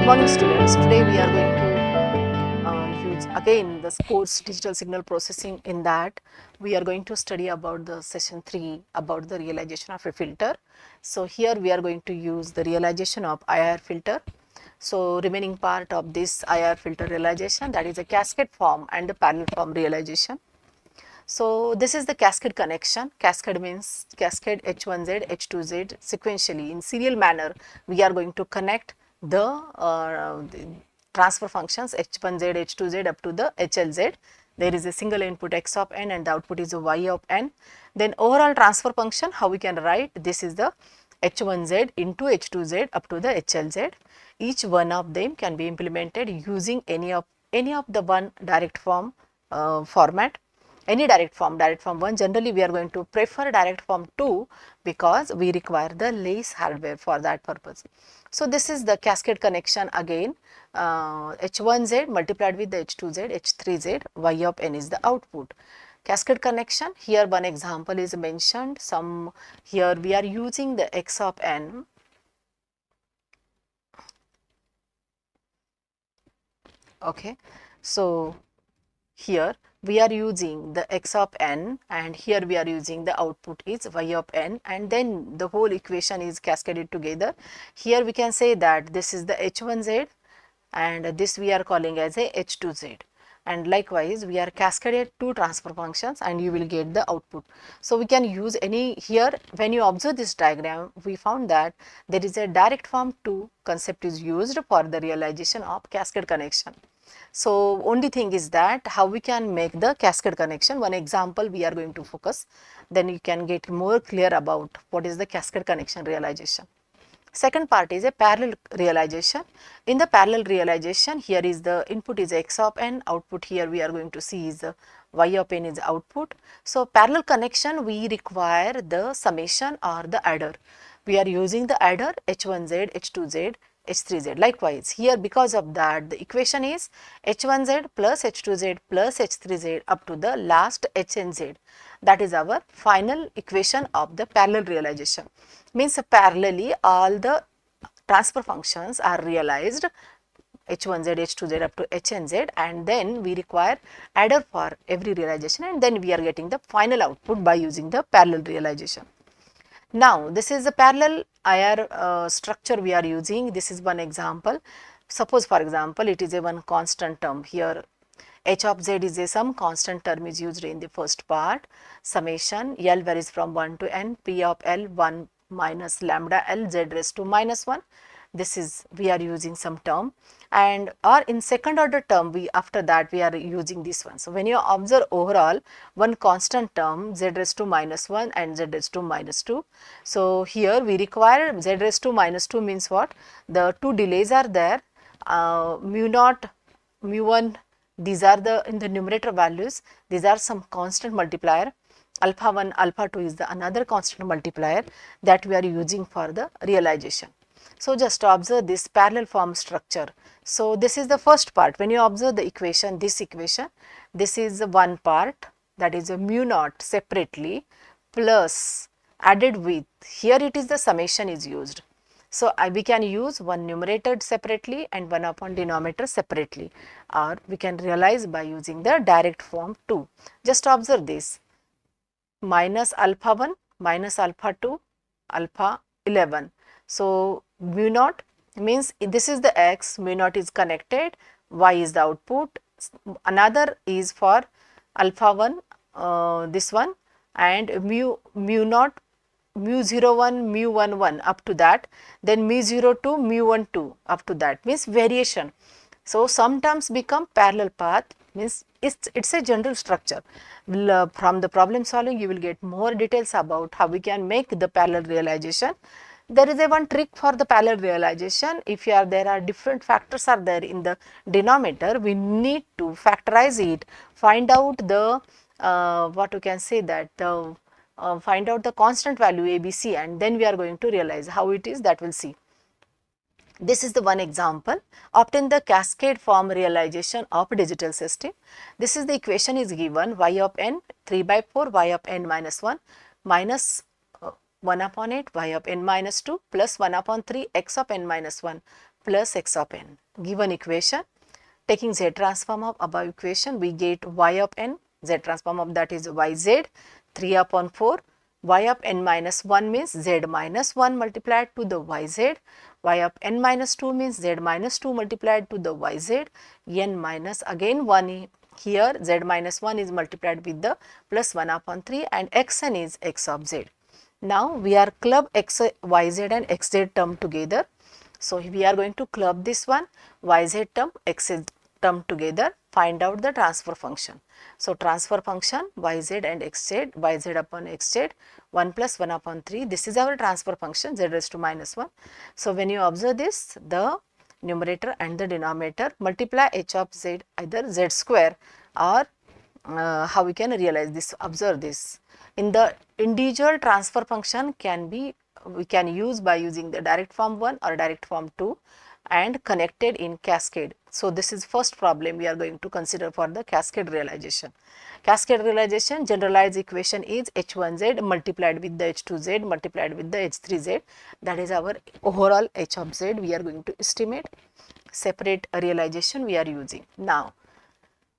Morning students, today we are going to use again the course digital signal processing. In that we are going to study about the session 3 about the realization of a filter. So here we are going to use the realization of IR filter. So remaining part of this IR filter realization, that is a cascade form and the parallel form realization. So this is the cascade connection. Cascade means cascade H1Z, H2Z sequentially in serial manner. We are going to connect the transfer functions H1Z, H2Z up to the HLZ. There is a single input X of n and the output is a Y of n. Then overall transfer function, how we can write, this is the H1Z into H2Z up to the HLZ. Each one of them can be implemented using any of the one direct form format. Any direct form 1, generally we are going to prefer direct form 2 because we require the less hardware for that purpose. So this is the cascade connection again, H1Z multiplied with the H2Z, H3Z, Y of n is the output. Cascade connection, here one example is mentioned, here we are using the X of n. Okay, so here we are using the X of n and here we are using the output is Y of n, and then the whole equation is cascaded together. Here we can say that this is the H1Z and this we are calling as a H2Z, and likewise we are cascaded two transfer functions and you will get the output. So we can use any, here when you observe this diagram we found that there is a direct form 2 concept is used for the realization of cascade connection. So only thing is that how we can make the cascade connection. One example we are going to focus, then you can get more clear about what is the cascade connection realization. Second part is a parallel realization. In the parallel realization, here is the input is X of n, output here we are going to see is the Y of n is output. So parallel connection we require the summation or the adder. We are using the adder H1Z, H2Z, H3Z. Likewise, here because of that the equation is H1Z plus H2Z plus H3Z up to the last HNZ. That is our final equation of the parallel realization. Means parallelly all the transfer functions are realized H1Z, H2Z up to HNZ, and then we require adder for every realization, and then we are getting the final output by using the parallel realization. Now, this is a parallel IR structure we are using. This is one example. Suppose for example, it is a one constant term here. H of z is a some constant term is used in the first part. Summation L varies from 1 to n, P of L 1 minus lambda L z raised to minus 1. This is we are using some term, and or in second order term we after that we are using this one. So when you observe overall one constant term z raised to minus 1 and z raised to minus 2. So here we require z raised to minus 2 means what? The two delays are there, mu naught, mu 1, these are the in the numerator values, these are some constant multiplier. Alpha 1, alpha 2 is the another constant multiplier that we are using for the realization. So just observe this parallel form structure. So this is the first part. When you observe the equation, this is the one part, that is a mu naught separately plus added with, here it is the summation is used. So we can use one numerator separately and one upon denominator separately, or we can realize by using the direct form 2. Just observe this, minus alpha 1 minus alpha 2 alpha 11. So mu naught means this is the x, mu naught is connected, y is the output, another is for alpha 1, this one, and mu naught, mu 0 1, mu 1 1 up to that, then mu 0 2, mu 1 2 up to that, means variation. So some terms become parallel path, means it's a general structure. From the problem solving you will get more details about how we can make the parallel realization. There is a one trick for the parallel realization. If there are different factors are there in the denominator, we need to factorize it, find out the what you can say that find out the constant value ABC, and then we are going to realize how it is, that we'll see. This is the one example. Obtain the cascade form realization of digital system. This is the equation is given, y of n 3 by 4, y of n minus 1 minus 1 upon 8, y of n minus 2 plus 1 upon 3, x of n minus 1 plus x of n. Given equation, taking z transform of above equation, we get y of n, z transform of that is yz, 3 upon 4, y of n minus 1 means z minus 1 multiplied to the yz, y of n minus 2 means z minus 2 multiplied to the yz, n minus again 1 here, z minus 1 is multiplied with the plus 1 upon 3 and xn is x of z. Now, we are club x, yz and xz term together. So, we are going to club this one yz term, xz term together, find out the transfer function. So, transfer function yz and xz, yz upon xz, 1 plus 1 upon 3, this is our transfer function z raised to minus 1. So, when you observe this, the numerator and the denominator multiply h of z either z square or how we can realize this, observe this. In the individual transfer function we can use by using the direct form 1 or direct form 2 and connected in cascade. So, this is first problem we are going to consider for the cascade realization. Cascade realization generalized equation is h1z multiplied with the h2z multiplied with the h3z, that is our overall h of z we are going to estimate. Separate realization we are using. Now,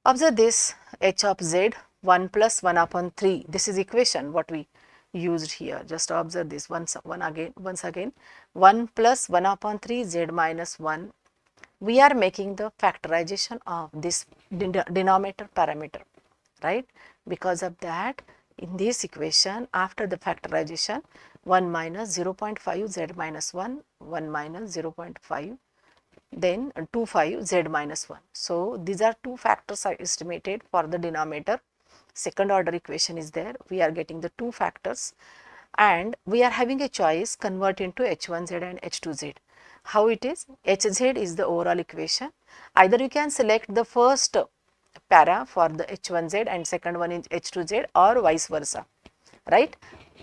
observe this h of z 1 plus 1 upon 3, this is equation what we used here. Just observe this once again 1 plus 1 upon 3 z minus 1. We are making the factorization of this denominator parameter, right? Because of that, in this equation after the factorization 1 minus 0.5 z minus 1, 1 minus 0.5, then 25 z minus 1. So, these are two factors are estimated for the denominator. Second order equation is there, we are getting the two factors and we are having a choice convert into h1z and h2z. How it is? Hz is the overall equation. Either you can select the first para for the h1z and second one is h2z or vice versa, right?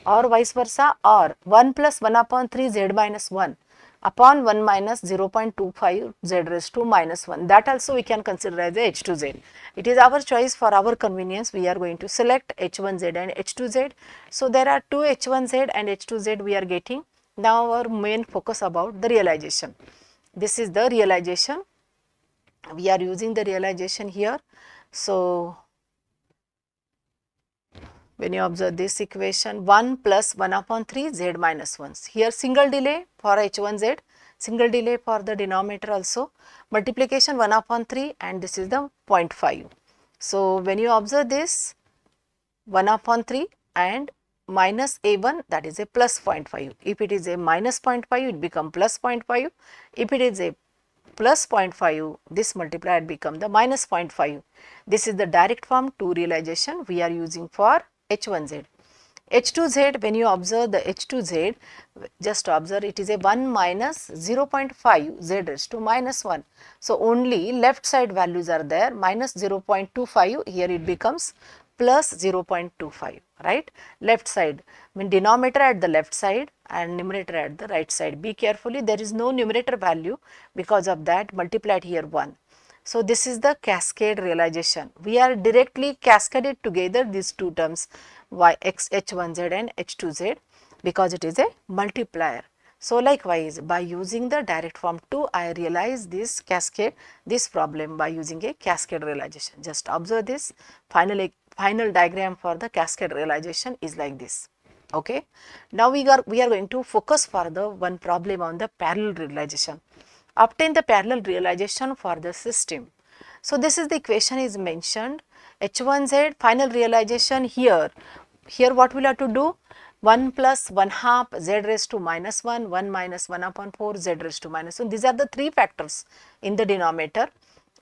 Or vice versa, or 1 plus 1 upon 3 z minus 1 upon 1 minus 0.25 z raised to minus 1, that also we can consider as a h2z. It is our choice, for our convenience we are going to select h1z and h2z. So, there are two h1z and h2z we are getting. Now, our main focus about the realization. This is the realization, we are using the realization here. So, when you observe this equation 1 plus 1 upon 3 z minus 1, here single delay for h1z, single delay for the denominator also, multiplication 1 upon 3 and this is the 0.5. So, when you observe this 1 upon 3 and minus a1, that is a plus 0.5. If it is a minus 0.5, it become plus 0.5. If it is a plus 0.5, this multiplied become the minus 0.5. This is the direct form 2 realization we are using for h1z. h2z, when you observe the h2z, just observe it is a 1 minus 0.5 z raised to minus 1. So, only left side values are there, minus 0.25, here it becomes plus 0.25, right? Left side, mean denominator at the left side and numerator at the right side. Be carefully, there is no numerator value, because of that multiplied here 1. So, this is the cascade realization. We are directly cascaded together these two terms h1z and h2z, because it is a multiplier. So, likewise by using the direct form 2, I realize this cascade, this problem by using a cascade realization. Just observe this final diagram for the cascade realization is like this. Okay. Now, we are going to focus for the one problem on the parallel realization. Obtain the parallel realization for the system. So, this is the equation is mentioned h1z final realization here. Here what we will have to do? 1 plus 1 half z raised to minus 1, 1 minus 1 upon 4 z raised to minus 1. These are the three factors in the denominator,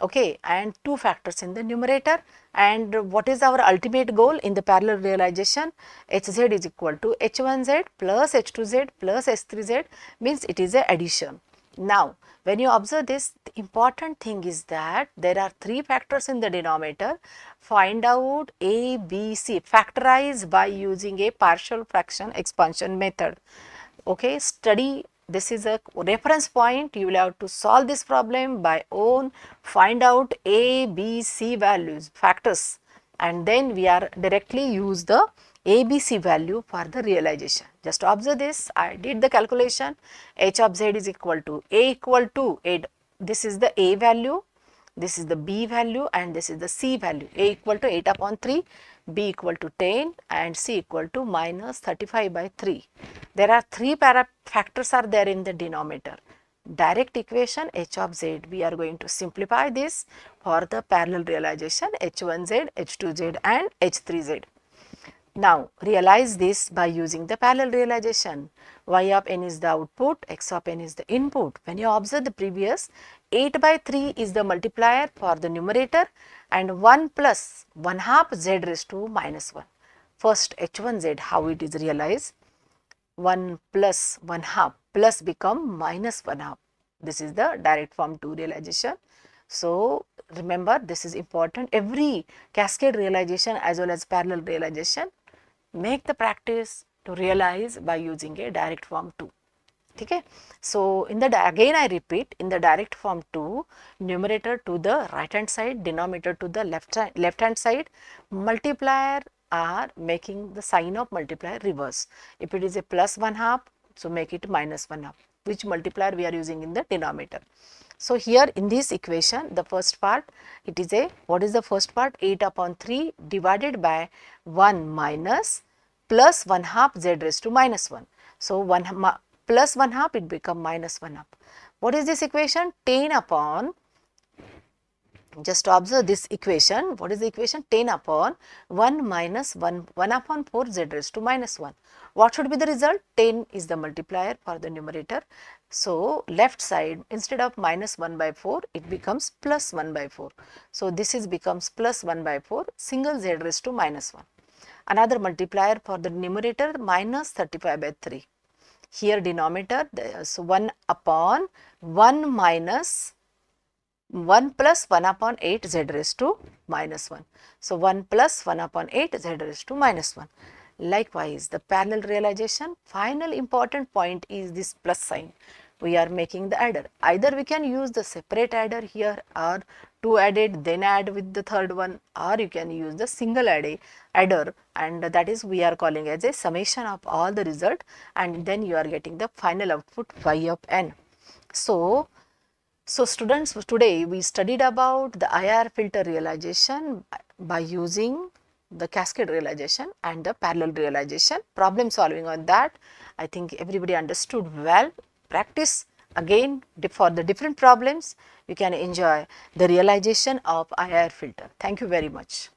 okay, and two factors in the numerator. And what is our ultimate goal in the parallel realization? Hz is equal to h1z plus h2z plus h3z, means it is a addition. Now, when you observe this, the important thing is that there are three factors in the denominator. Find out A, B, C, factorize by using a partial fraction expansion method. Okay, study, this is a reference point, you will have to solve this problem by own, find out A, B, C values, factors, and then we are directly use the ABC value for the realization. Just observe this, I did the calculation, h of z is equal to a equal to 8, this is the a value, this is the b value and this is the c value. A equal to 8 upon 3, b equal to 10 and c equal to minus 35 by 3. There are 3 factors are there in the denominator. Direct equation h of z, we are going to simplify this for the parallel realization h1z, h2z and h3z. Now, realize this by using the parallel realization. Y of n is the output, x of n is the input. When you observe the previous, 8 by 3 is the multiplier for the numerator and 1 plus 1 half z raised to minus 1. First h1z, how it is realized? 1 plus 1 half plus become minus 1 half. This is the direct form 2 realization. So, remember this is important. Every cascade realization as well as parallel realization, make the practice to realize by using a direct form 2. Okay. So, in the again I repeat, in the direct form 2, numerator to the right hand side, denominator to the left hand side, multiplier are making the sign of multiplier reverse. If it is a plus 1 half, so make it minus 1 half, which multiplier we are using in the denominator. So, here in this equation, the first part, it is a, what is the first part? 8 upon 3 divided by 1 minus plus 1 half z raised to minus 1. So, plus 1 half, it become minus 1 half. What is this equation? 10 upon, just observe this equation. What is the equation? 10 upon 1 minus 1 upon 4 z raised to minus 1. What should be the result? 10 is the multiplier for the numerator. So, left side, instead of minus 1 by 4, it becomes plus 1 by 4. So, this is becomes plus 1 by 4, single z raised to minus 1. Another multiplier for the numerator, minus 35 by 3. Here denominator, so 1 upon 1 minus 1 plus 1 upon 8 z raised to minus 1. So, 1 plus 1 upon 8 z raised to minus 1. Likewise, the parallel realization, final important point is this plus sign. We are making the adder. Either we can use the separate adder here, or 2 added then add with the third one, or you can use the single adder, and that is we are calling as a summation of all the result, and then you are getting the final output y of n. So, students, today we studied about the IR filter realization by using the cascade realization and the parallel realization. Problem solving on that, I think everybody understood well. Practice again for the different problems, you can enjoy the realization of IR filter. Thank you very much.